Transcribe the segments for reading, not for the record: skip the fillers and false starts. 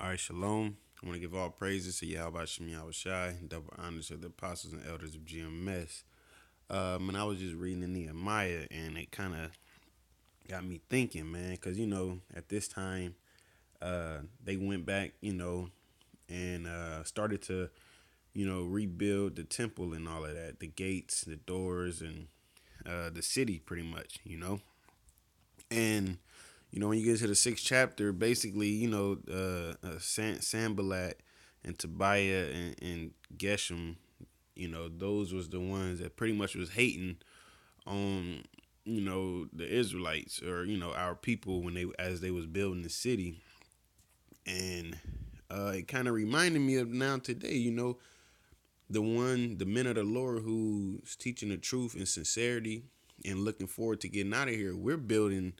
All right, shalom. I want to give all praises to Yahawashi, Yahawashi, double honors to the apostles and elders of GMS. And I was just reading in Nehemiah, and it kind of got me thinking, man, because at this time, they went back, and started to, rebuild the temple and all of that, the gates, the doors, and the city, pretty much, And when you get to the sixth chapter, basically, Sanballat and Tobiah and Geshem, those was the ones that pretty much was hating on, the Israelites or our people when they as they was building the city, and it kind of reminded me of now today, the men of the Lord who's teaching the truth and sincerity and looking forward to getting out of here. We're building.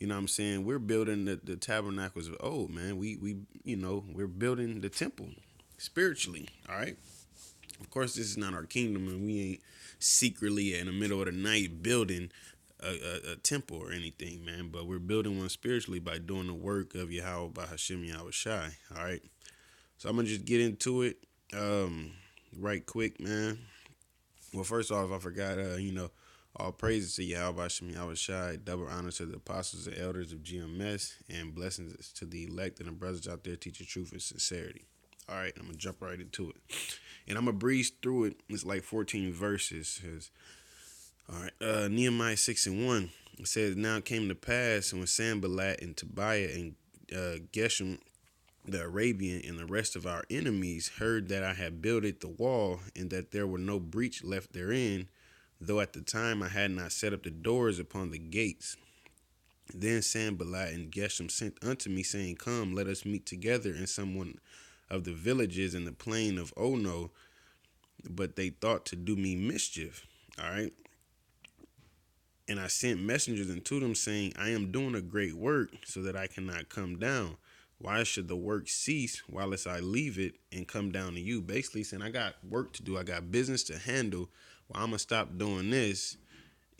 You know what I'm saying? We're building the tabernacles of old, man. We're building the temple spiritually. All right. Of course, this is not our kingdom, and we ain't secretly in the middle of the night building a temple or anything, man. But we're building one spiritually by doing the work of Yahawah by Hashem Yahawashi. All right. So I'm gonna just get into it, right quick, man. Well, first off, I forgot, all praises to Yahweh Shem Yahweh Shai, double honor to the apostles and elders of GMS, and blessings to the elect and the brothers out there teaching truth and sincerity. All right, I'm going to jump right into it. And I'm going to breeze through it. It's like 14 verses. All right, Nehemiah 6 and 1. It says, "Now it came to pass when Sanballat and Tobiah and Geshem the Arabian and the rest of our enemies heard that I had builded the wall and that there were no breach left therein, though at the time I had not set up the doors upon the gates. Then Sanballat and Geshem sent unto me, saying, Come, let us meet together in some one of the villages in the plain of Ono. But they thought to do me mischief. All right. And I sent messengers unto them, saying, I am doing a great work, so that I cannot come down. Why should the work cease whilst I leave it and come down to you? Basically saying, I got work to do. I got business to handle. Well, I'm going to stop doing this.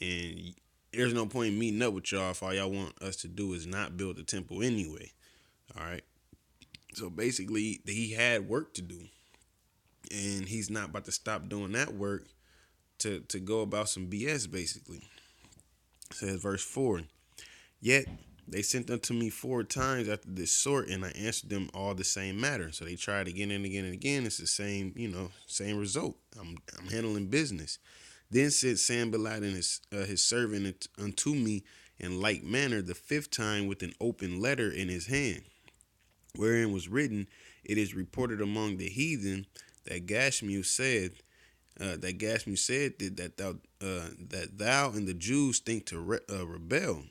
And there's no point in meeting up with y'all if all y'all want us to do is not build the temple anyway. All right. So basically, he had work to do. And he's not about to stop doing that work to go about some BS, basically. It says verse 4. Yet they sent unto me 4 times after this sort, and I answered them all the same matter. So they tried again and again and again. It's the same, same result. I'm handling business. Then said Sanballat and his servant unto me in like manner the 5th time with an open letter in his hand, wherein was written, It is reported among the heathen that Gashmu said that thou and the Jews think to rebel.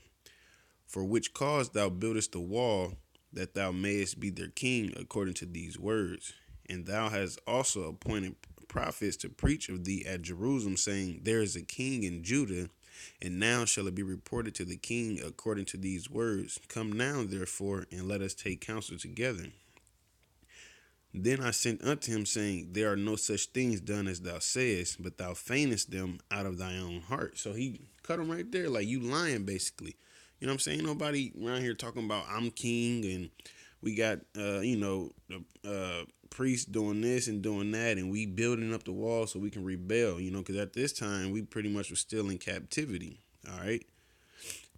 For which cause thou buildest the wall, that thou mayest be their king, according to these words. And thou hast also appointed prophets to preach of thee at Jerusalem, saying, There is a king in Judah, and now shall it be reported to the king according to these words. Come now, therefore, and let us take counsel together. Then I sent unto him, saying, There are no such things done as thou sayest, but thou feignest them out of thine own heart. So he cut him right there, like you lying, basically. You know what I'm saying? Nobody around here talking about I'm king and we got the priests doing this and doing that, and we building up the wall so we can rebel. Because at this time we pretty much were still in captivity. All right,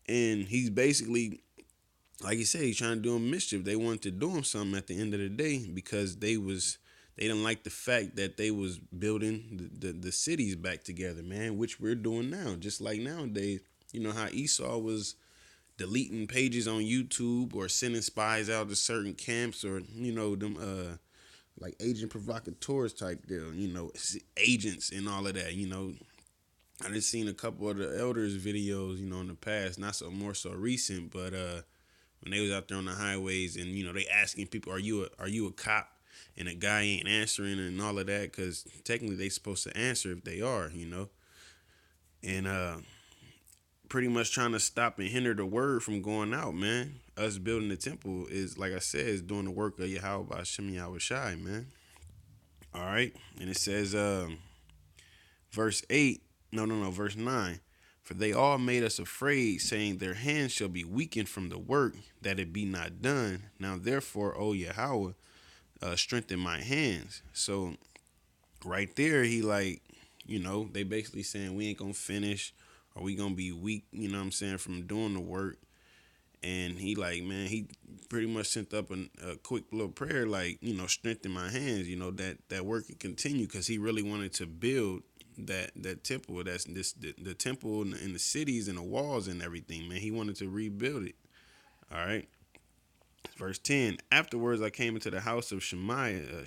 and he's basically, like you said, he's trying to do him mischief. They wanted to do him something at the end of the day because they didn't like the fact that they was building the cities back together, man, which we're doing now. Just like nowadays, how Esau was deleting pages on YouTube or sending spies out to certain camps, or them like agent provocateurs type deal, agents and all of that. I just seen a couple of the elders videos, in the past, not so more so recent, but when they was out there on the highways and they asking people, are you a cop? And a guy ain't answering and all of that, because technically they supposed to answer if they are, and pretty much trying to stop and hinder the word from going out, man. Us building the temple is, like I said, is doing the work of Yahawah by Shem Yahawashi, man. All right. And it says, verse 8, no, verse 9. For they all made us afraid, saying, their hands shall be weakened from the work, that it be not done. Now therefore, O Yahawah, strengthen my hands. So right there, he like, they basically saying we ain't gonna finish, or we gonna be weak, from doing the work. And he like, man, he pretty much sent up a quick little prayer, like, strengthen my hands, that work can continue, because he really wanted to build that temple. That's the temple and the cities and the walls and everything, man. He wanted to rebuild it. All right. Verse 10. Afterwards, I came into the house of Shemaiah,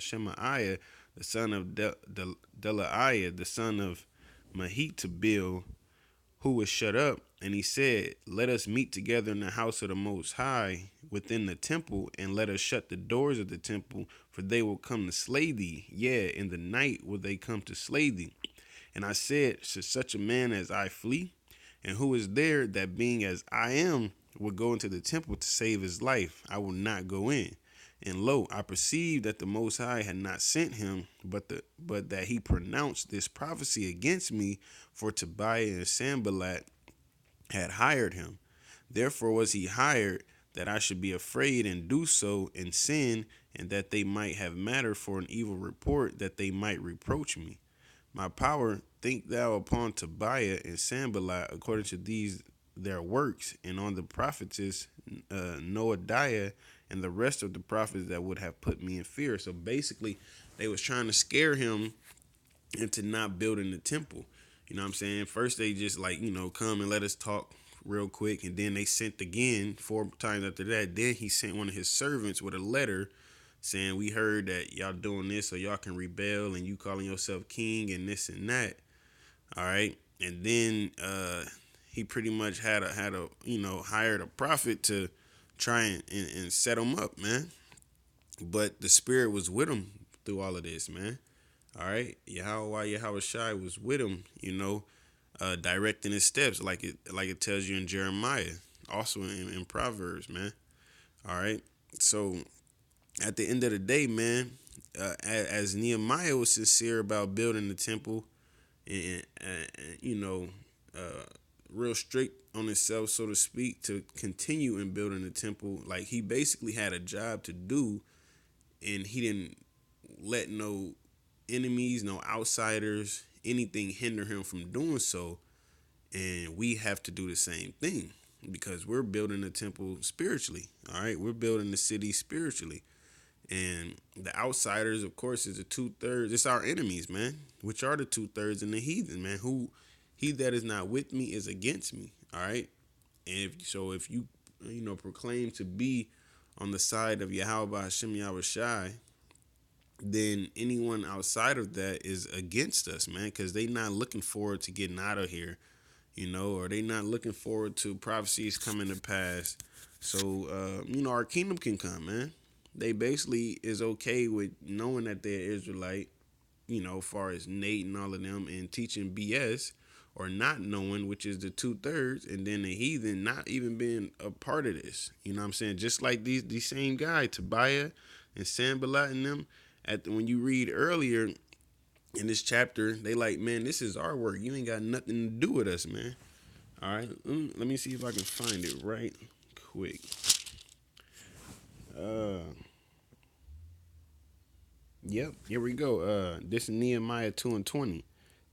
the son of Delaiah, the son of Mahit, to build, who was shut up, and he said, let us meet together in the house of the Most High within the temple, and let us shut the doors of the temple, for they will come to slay thee. Yeah, in the night will they come to slay thee. And I said, should such a man as I flee? And who is there that, being as I am, would go into the temple to save his life? I will not go in. And lo, I perceived that the Most High had not sent him, but that he pronounced this prophecy against me, for Tobiah and Sanballat had hired him. Therefore was he hired, that I should be afraid and do so and sin, and that they might have matter for an evil report, that they might reproach me. My power, think thou upon Tobiah and Sanballat according to these their works, and on the prophetess Noadiah and the rest of the prophets that would have put me in fear. So basically, they was trying to scare him into not building the temple. You know what I'm saying? First they just like, come and let us talk real quick, and then they sent again 4 times after that. Then he sent one of his servants with a letter saying, we heard that y'all doing this so y'all can rebel, and you calling yourself king and this and that. All right. And then he pretty much had a hired a prophet to try and set him up, man. But the spirit was with him through all of this, man. All right. Yahawah, Yahawashi was with him, directing his steps, like it tells you in Jeremiah, also in Proverbs, man. All right. So at the end of the day, man, as Nehemiah was sincere about building the temple, and real strict on himself, so to speak, to continue in building the temple, like he basically had a job to do, and he didn't let no enemies, no outsiders, anything hinder him from doing so. And we have to do the same thing, because we're building the temple spiritually. All right, we're building the city spiritually. And the outsiders, of course, is the 2/3. It's our enemies, man, which are the 2/3 in the heathen, man. He that is not with me is against me. All right. And if you proclaim to be on the side of Yahawah Hashem Yahawashi, then anyone outside of that is against us, man, because they not looking forward to getting out of here, or they not looking forward to prophecies coming to pass. So, our kingdom can come, man. They basically is okay with knowing that they're Israelite, far as Nate and all of them, and teaching BS, or not knowing, which is the 2/3, and then the heathen not even being a part of this. You know what I'm saying? Just like these same guy, Tobiah and Sanballat and them, when you read earlier in this chapter, they like, man, this is our work. You ain't got nothing to do with us, man. All right, let me see if I can find it right quick. Yep, here we go. This is Nehemiah 2:20.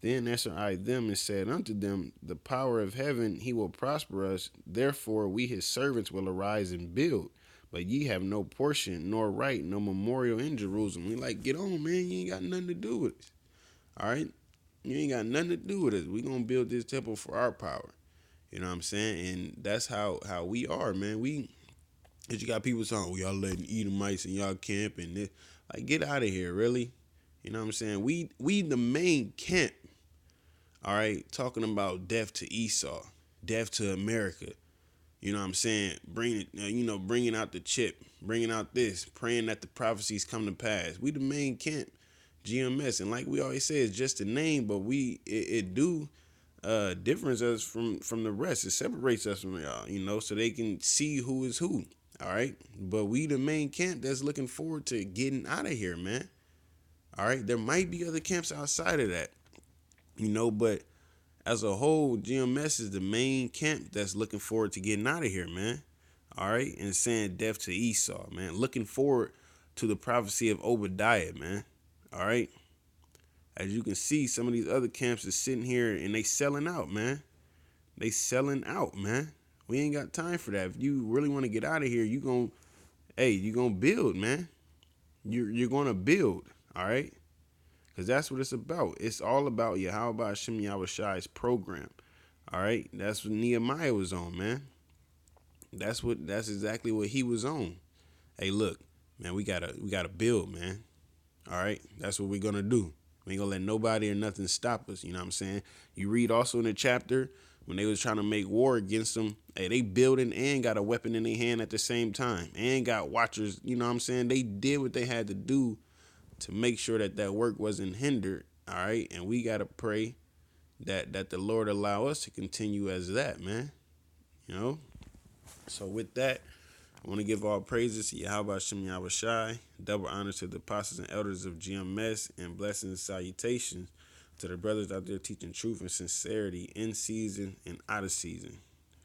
Then answered I them and said unto them, the power of heaven, he will prosper us. Therefore we his servants will arise and build. But ye have no portion, nor right, no memorial in Jerusalem. We like, get on, man. You ain't got nothing to do with us. All right? You ain't got nothing to do with us. We going to build this temple for our power. You know what I'm saying? And that's how we are, man. Cause you got people saying, y'all letting Edomites in y'all camp and this. Like, get out of here, really. You know what I'm saying? We the main camp. All right, talking about death to Esau, death to America. You know what I'm saying? Bringing out the chip, bringing out this, praying that the prophecies come to pass. We the main camp, GMS, and like we always say, it's just a name, but it do difference us from the rest. It separates us from y'all, so they can see who is who. All right, but we the main camp that's looking forward to getting out of here, man. All right, there might be other camps outside of that, but as a whole, GMS is the main camp that's looking forward to getting out of here, man. All right, and saying death to Esau, man. Looking forward to the prophecy of Obadiah, man. All right. As you can see, some of these other camps is sitting here and they selling out, man. They selling out, man. We ain't got time for that. If you really want to get out of here, you gonna build, man. You're gonna build, all right? Because that's what it's about. It's all about Yahawah Hashem Yahawashi's program. All right, that's what Nehemiah was on, man. That's exactly what he was on. Hey, look, man, we gotta build, man. All right, that's what we're gonna do. We ain't gonna let nobody or nothing stop us. You know what I'm saying? You read also in the chapter when they was trying to make war against them. Hey, they building and got a weapon in their hand at the same time, and got watchers. You know what I'm saying? They did what they had to do to make sure that that work wasn't hindered. All right, and we gotta pray that the Lord allow us to continue as that, man. You know. So with that, I want to give all praises to Yahweh Hashem Yahawashi, double honor to the apostles and elders of GMS, and blessings and salutations to the brothers out there teaching truth and sincerity in season and out of season.